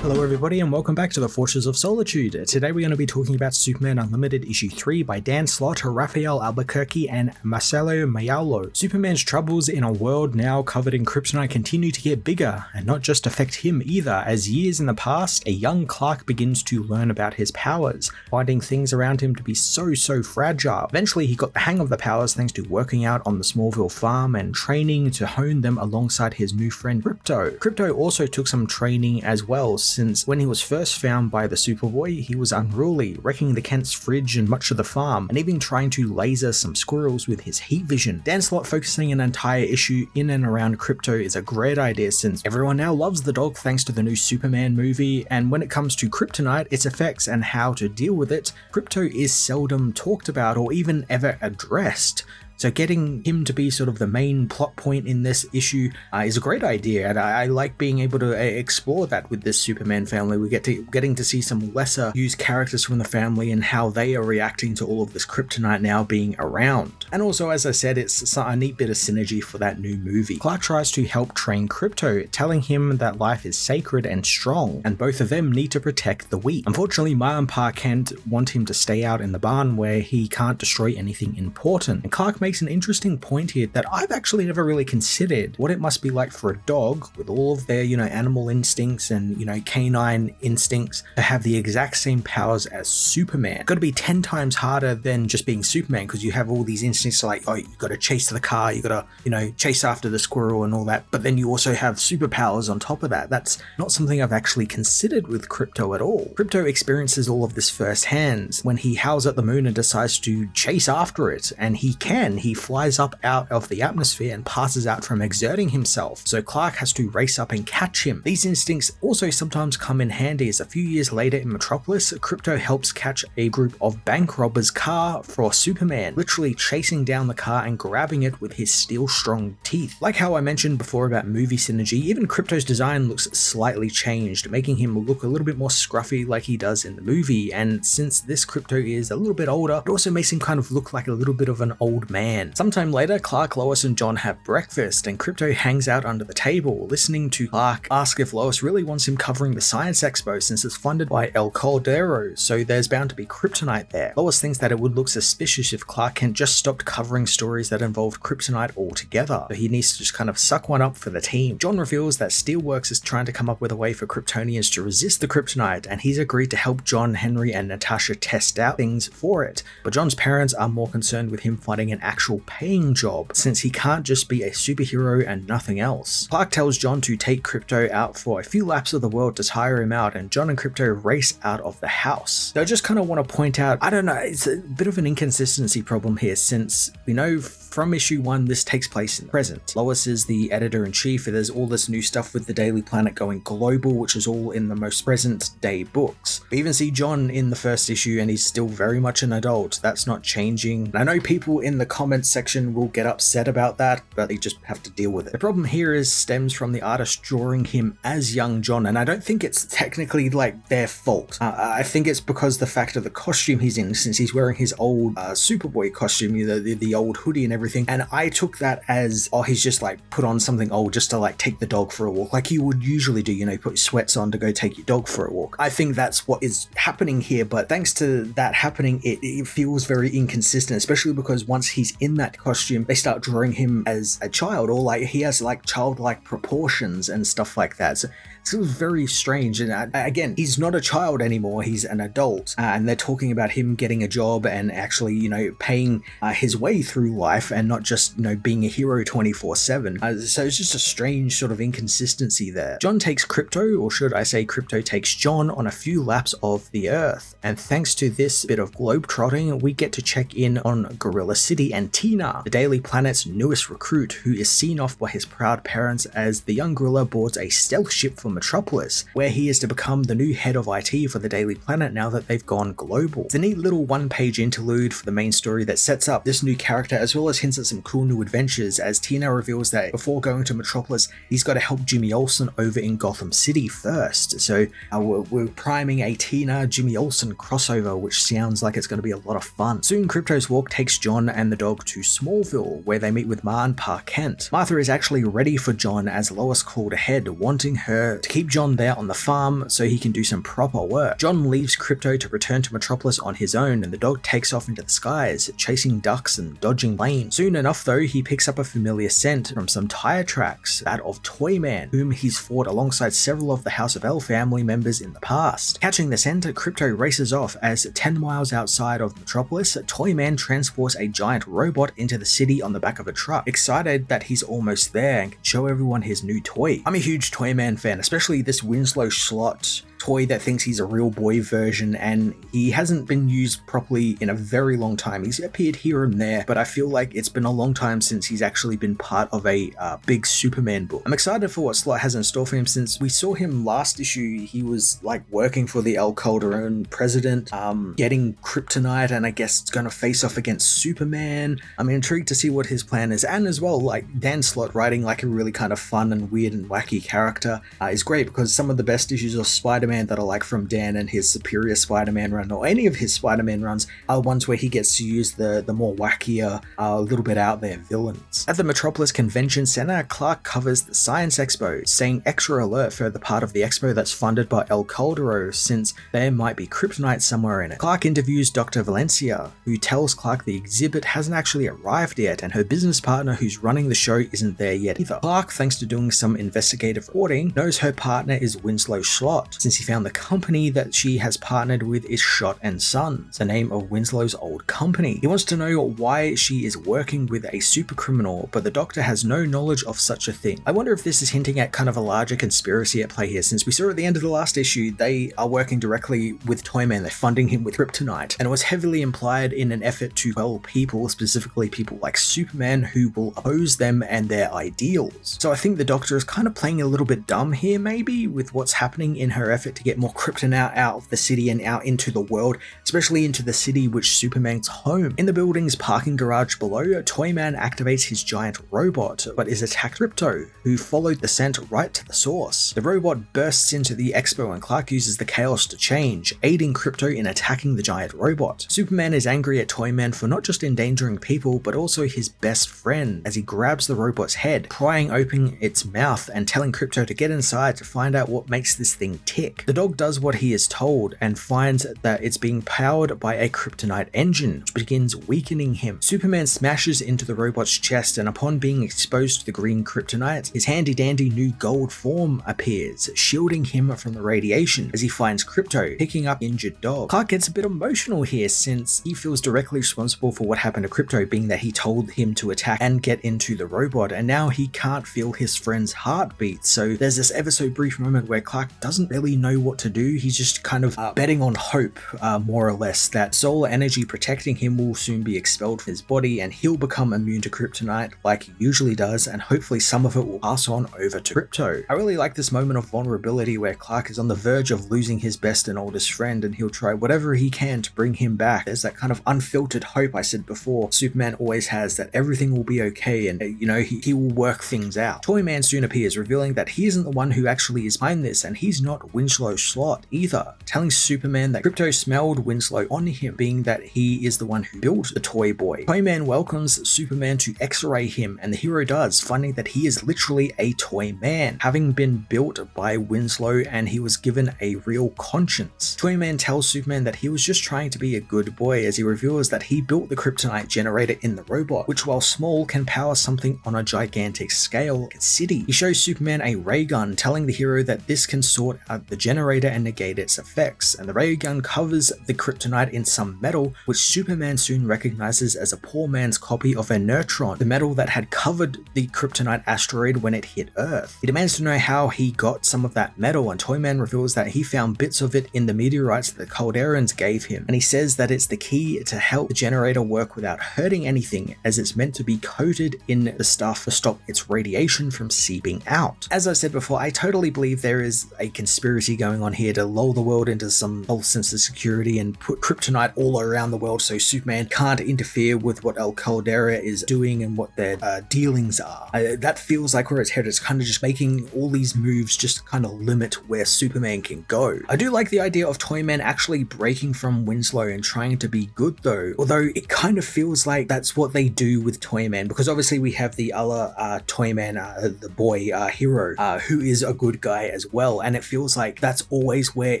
Hello everybody and welcome back to the Forces of Solitude. Today we're going to be talking about Superman Unlimited issue 3 by Dan Slott, Raphael Albuquerque and Marcelo Mayalo. Superman's troubles in a world now covered in kryptonite continue to get bigger, and not just affect him either, as years in the past, a young Clark begins to learn about his powers, finding things around him to be so fragile. Eventually he got the hang of the powers thanks to working out on the Smallville farm and training to hone them alongside his new friend Krypto. Krypto also took some training as well, since when he was first found by the Superboy, he was unruly, wrecking the Kent's fridge and much of the farm, and even trying to laser some squirrels with his heat vision. Dan Slott focusing an entire issue in and around Krypto is a great idea, since everyone now loves the dog thanks to the new Superman movie, and when it comes to kryptonite, its effects and how to deal with it, Krypto is seldom talked about or even ever addressed. So getting him to be sort of the main plot point in this issue is a great idea, and I like being able to explore that with this Superman family. We getting to see some lesser used characters from the family and how they are reacting to all of this kryptonite now being around. And also, as I said, it's a neat bit of synergy for that new movie. Clark tries to help train Krypto, telling him that life is sacred and strong, and both of them need to protect the weak. Unfortunately, Ma and Pa Kent want him to stay out in the barn where he can't destroy anything important, and Clark makes an interesting point here that I've actually never really considered: what it must be like for a dog with all of their, animal instincts and, canine instincts to have the exact same powers as Superman. Got to be 10 times harder than just being Superman, because you have all these instincts like, oh, you got to chase the car, you got to, chase after the squirrel and all that, but then you also have superpowers on top of that. That's not something I've actually considered with Krypto at all. Krypto experiences all of this firsthand when he howls at the moon and decides to chase after it, and he flies up out of the atmosphere and passes out from exerting himself, so Clark has to race up and catch him. These instincts also sometimes come in handy, as a few years later in Metropolis, Krypto helps catch a group of bank robbers' car for Superman, literally chasing down the car and grabbing it with his steel-strong teeth. Like how I mentioned before about movie synergy, even Krypto's design looks slightly changed, making him look a little bit more scruffy like he does in the movie, and since this Krypto is a little bit older, it also makes him kind of look like a little bit of an old man. Sometime later, Clark, Lois, and John have breakfast, and Krypto hangs out under the table, listening to Clark ask if Lois really wants him covering the Science Expo since it's funded by El Caldero, so there's bound to be kryptonite there. Lois thinks that it would look suspicious if Clark Kent just stopped covering stories that involved kryptonite altogether, so he needs to just kind of suck one up for the team. John reveals that Steelworks is trying to come up with a way for Kryptonians to resist the kryptonite, and he's agreed to help John, Henry, and Natasha test out things for it, but John's parents are more concerned with him finding an actual paying job, since he can't just be a superhero and nothing else. Clark tells John to take Krypto out for a few laps of the world to tire him out, and John and Krypto race out of the house. So I just kind of want to point out, I don't know, it's a bit of an inconsistency problem here, since we know from issue 1 this takes place in the present. Lois is the editor-in-chief, and there's all this new stuff with the Daily Planet going global, which is all in the most present day books. We even see John in the first issue, and he's still very much an adult. That's not changing. And I know people in the comments section will get upset about that, but they just have to deal with it. The problem here stems from the artist drawing him as young John, and I don't think it's technically like their fault. I think it's because the fact of the costume he's in, since he's wearing his old Superboy costume, the old hoodie and everything, and I took that as, oh, he's just like put on something old just to like take the dog for a walk, like you would usually do, put your sweats on to go take your dog for a walk. I think that's what is happening here, but thanks to that happening, it feels very inconsistent, especially because once he's in that costume, they start drawing him as a child, or like he has like childlike proportions and stuff like that. So it was very strange, and again, he's not a child anymore, he's an adult, and they're talking about him getting a job and actually, paying his way through life and not just, being a hero 24/7. So it's just a strange sort of inconsistency there. John takes Krypto, or should I say Krypto takes John, on a few laps of the Earth, and thanks to this bit of globetrotting, we get to check in on Gorilla City and Tina, the Daily Planet's newest recruit, who is seen off by his proud parents as the young gorilla boards a stealth ship for Metropolis, where he is to become the new head of IT for the Daily Planet now that they've gone global. It's a neat little one-page interlude for the main story that sets up this new character, as well as hints at some cool new adventures, as Tina reveals that before going to Metropolis, he's got to help Jimmy Olsen over in Gotham City first. So we're priming a Tina-Jimmy Olsen crossover, which sounds like it's going to be a lot of fun. Soon, Krypto's walk takes John and the dog to Smallville, where they meet with Ma and Pa Kent. Martha is actually ready for John, as Lois called ahead, wanting her to keep John there on the farm so he can do some proper work. John leaves Crypto to return to Metropolis on his own, and the dog takes off into the skies, chasing ducks and dodging planes. Soon enough though, he picks up a familiar scent from some tire tracks, that of Toyman, whom he's fought alongside several of the House of L family members in the past. Catching the scent, Crypto races off as 10 miles outside of Metropolis, Toyman transports a giant robot into the city on the back of a truck, excited that he's almost there and can show everyone his new toy. I'm a huge Toyman fan, especially this Winslow Slot toy that thinks he's a real boy version, and he hasn't been used properly in a very long time. He's appeared here and there, but I feel like it's been a long time since he's actually been part of a big Superman book. I'm excited for what Slot has in store for him, since we saw him last issue. He was like working for the El Calderon president, getting kryptonite, and I guess it's gonna face off against Superman. I'm intrigued to see what his plan is, and as well, like Dan Slott writing like a really kind of fun and weird and wacky character is great, because some of the best issues of Spider-Man that are like from Dan and his Superior Spider-Man run, or any of his Spider-Man runs, are ones where he gets to use the more wackier, a little bit out there villains. At the Metropolis Convention Center, Clark covers the Science Expo, saying extra alert for the part of the expo that's funded by El Caldero, since there might be kryptonite somewhere in it. Clark interviews Dr. Valencia, who tells Clark the exhibit hasn't actually arrived yet, and her business partner who's running the show isn't there yet either. Clark, thanks to doing some investigative reporting, knows her partner is Winslow Slot, since he found the company that she has partnered with is Schott and Sons, the name of Winslow's old company. He wants to know why she is working with a super criminal, but the Doctor has no knowledge of such a thing. I wonder if this is hinting at kind of a larger conspiracy at play here, since we saw at the end of the last issue they are working directly with Toyman. They're funding him with kryptonite, and it was heavily implied in an effort to quell people, specifically people like Superman, who will oppose them and their ideals. So I think the Doctor is kind of playing a little bit dumb here, maybe, with what's happening in her effort to get more kryptonite out of the city and out into the world, especially into the city which Superman's home. In the building's parking garage below, Toyman activates his giant robot, but is attacked Crypto, who followed the scent right to the source. The robot bursts into the expo and Clark uses the chaos to change, aiding Crypto in attacking the giant robot. Superman is angry at Toyman for not just endangering people, but also his best friend, as he grabs the robot's head, prying open its mouth and telling Crypto to get inside to find out what makes this thing tick. The dog does what he is told and finds that it's being powered by a kryptonite engine, which begins weakening him. Superman smashes into the robot's chest, and upon being exposed to the green kryptonite, his handy-dandy new gold form appears, shielding him from the radiation as he finds Crypto picking up injured dog. Clark gets a bit emotional here, since he feels directly responsible for what happened to Crypto, being that he told him to attack and get into the robot, and now he can't feel his friend's heartbeat. So there's this ever so brief moment where Clark doesn't really know what to do. He's just kind of betting on hope, more or less, that solar energy protecting him will soon be expelled from his body and he'll become immune to kryptonite like he usually does, and hopefully some of it will pass on over to Crypto. I really like this moment of vulnerability where Clark is on the verge of losing his best and oldest friend, and he'll try whatever he can to bring him back. There's that kind of unfiltered hope I said before Superman always has, that everything will be okay and he will work things out. Toyman soon appears, revealing that he isn't the one who actually is behind this, and he's not Winslow Slot either, telling Superman that Crypto smelled Winslow on him, being that he is the one who built the toy boy. Toyman welcomes Superman to x-ray him, and the hero does, finding that he is literally a toy man, having been built by Winslow, and he was given a real conscience. Toyman tells Superman that he was just trying to be a good boy, as he reveals that he built the kryptonite generator in the robot, which while small can power something on a gigantic scale like a city. He shows Superman a ray gun, telling the hero that this can sort out the generator and negate its effects, and the ray gun covers the kryptonite in some metal, which Superman soon recognizes as a poor man's copy of a neutron, the metal that had covered the kryptonite asteroid when it hit Earth. He demands to know how he got some of that metal, and Toyman reveals that he found bits of it in the meteorites that the Calderans gave him, and he says that it's the key to help the generator work without hurting anything, as it's meant to be coated in the stuff to stop its radiation from seeping out. As I said before, I totally believe there is a conspiracy strategy going on here to lull the world into some false sense of security and put kryptonite all around the world so Superman can't interfere with what El Caldera is doing and what their dealings are. That feels like where it's headed. It's kind of just making all these moves just to kind of limit where Superman can go. I do like the idea of Toyman actually breaking from Winslow and trying to be good though, although it kind of feels like that's what they do with Toyman, because obviously we have the other Toyman, the boy hero, who is a good guy as well, and it feels like that's always where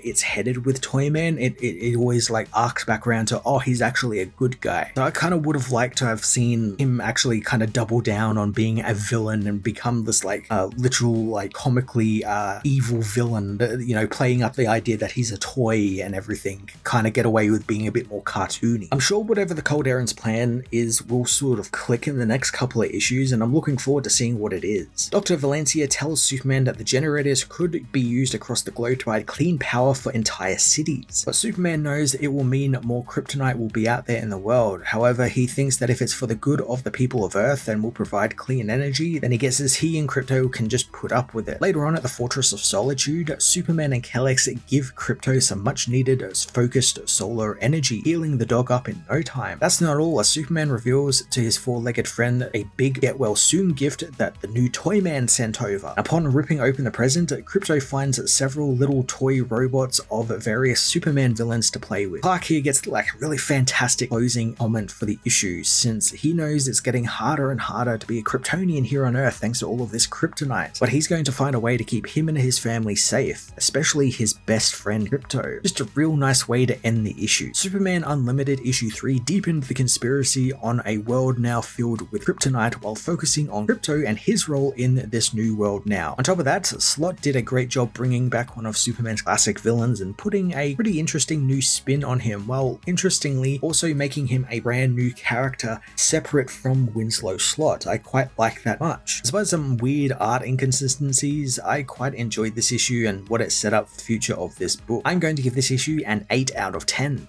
it's headed with Toyman. It always like arcs back around to, oh, he's actually a good guy. So I kind of would have liked to have seen him actually kind of double down on being a villain and become this like literal like comically evil villain, you know, playing up the idea that he's a toy and everything, kind of get away with being a bit more cartoony. I'm sure whatever the Calderan's plan is will sort of click in the next couple of issues, and I'm looking forward to seeing what it is. Dr. Valencia tells Superman that the generators could be used across the globe to provide clean power for entire cities, but Superman knows it will mean more kryptonite will be out there in the world. However, he thinks that if it's for the good of the people of Earth and will provide clean energy, then he guesses he and Krypto can just put up with it. Later on at the Fortress of Solitude, Superman and Kelex give Krypto some much needed focused solar energy, healing the dog up in no time. That's not all, as Superman reveals to his four-legged friend a big get well soon gift that the new Toyman sent over. Upon ripping open the present, Krypto finds several little toy robots of various Superman villains to play with. Clark here gets like a really fantastic closing comment for the issue, since he knows it's getting harder and harder to be a Kryptonian here on Earth thanks to all of this kryptonite, but he's going to find a way to keep him and his family safe, especially his best friend Krypto. Just a real nice way to end the issue. Superman Unlimited issue 3 deepened the conspiracy on a world now filled with kryptonite while focusing on Krypto and his role in this new world now. On top of that, Slott did a great job bringing back one of Superman's classic villains and putting a pretty interesting new spin on him, while interestingly also making him a brand new character separate from Winslow Slott. I quite like that much. Despite some weird art inconsistencies, I quite enjoyed this issue and what it set up for the future of this book. I'm going to give this issue an 8 out of 10.